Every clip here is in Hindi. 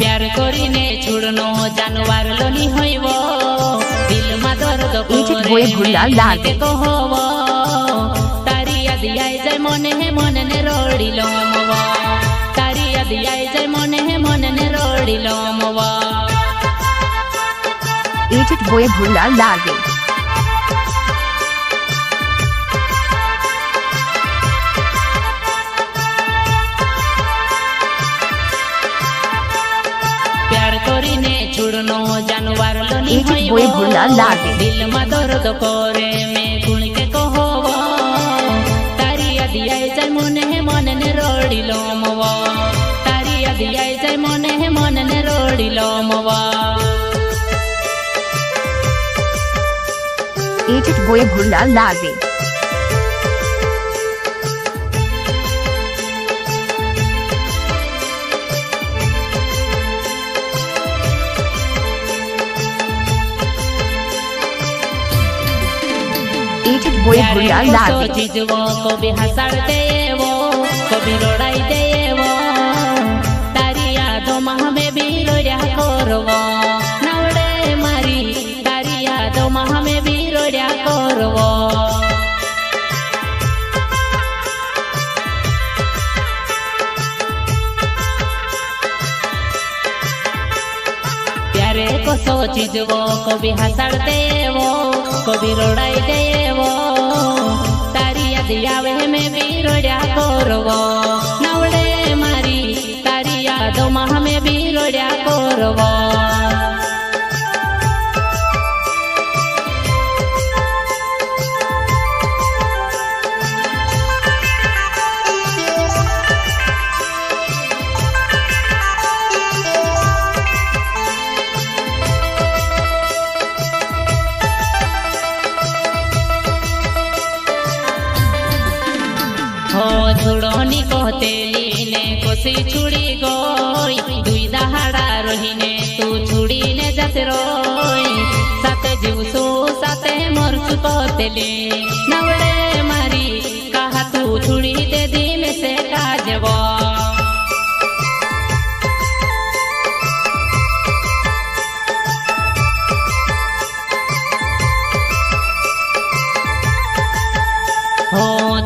प्यार करिने छुड़नो जानवर लोनी होइबो दिल मा दर्द करे कहबो तारी याद आई जाय मने ने रोडिलो मवा तारी याद आई जाय मने ने रोडिलो मवा एजिट बोए भुल्ला लागे छुड़नो जानवर लोनी होइबो दिल मा दर्द करे मैं गुण के कहबो तारी याद आई जाय मने ने रोडिलो मवा तारी याद आई जाय मने ने रोडिलो मवा एजिट बोए भुल्ला लागे बोए भुल्ला लागे चीजवो कभी हंसाड़ देवो कभी रोड़ाई देवो तारी यादों में हमें भी रोया करवो नवड़े मारी तारी यादों में हमें भी रोया करवो प्यारे को सो चीजवो कभी हंसाड़ देवो कभी रोड़ाई देवो आवे में भी रोया करवो नवड़े मारी तारी यादों में हमें भी रोया करवो छुड़ोनी कहते लीने कोसी छुड़ी गई दुई दहाड़ा रहीने तू छुड़ी ने जाते रोई साथे जीवसु साथे मरसु कहते ले नवड़े मारी कहा तू छुड़ी दे दी में से काजबो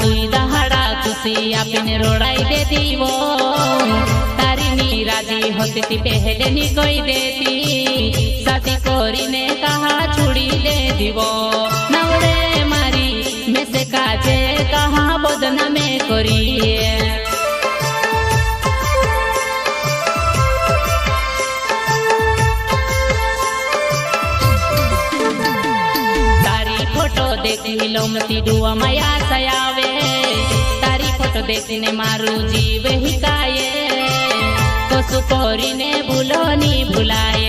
दुई दहाड़ा तुसी आपने रोड़ाई दे दीवो तारी नी राजी होती थी पहले नी कोई देती शादी कोरी ने कहा छुड़ी ले दीवो नवड़े मारी में से काजे कहा बदना में कोरी देखी लोमती डुआ माया सयावे तारी फोटो देखने मारू जीव हिकाये तो सुकोरी ने भूलो नी भुलाए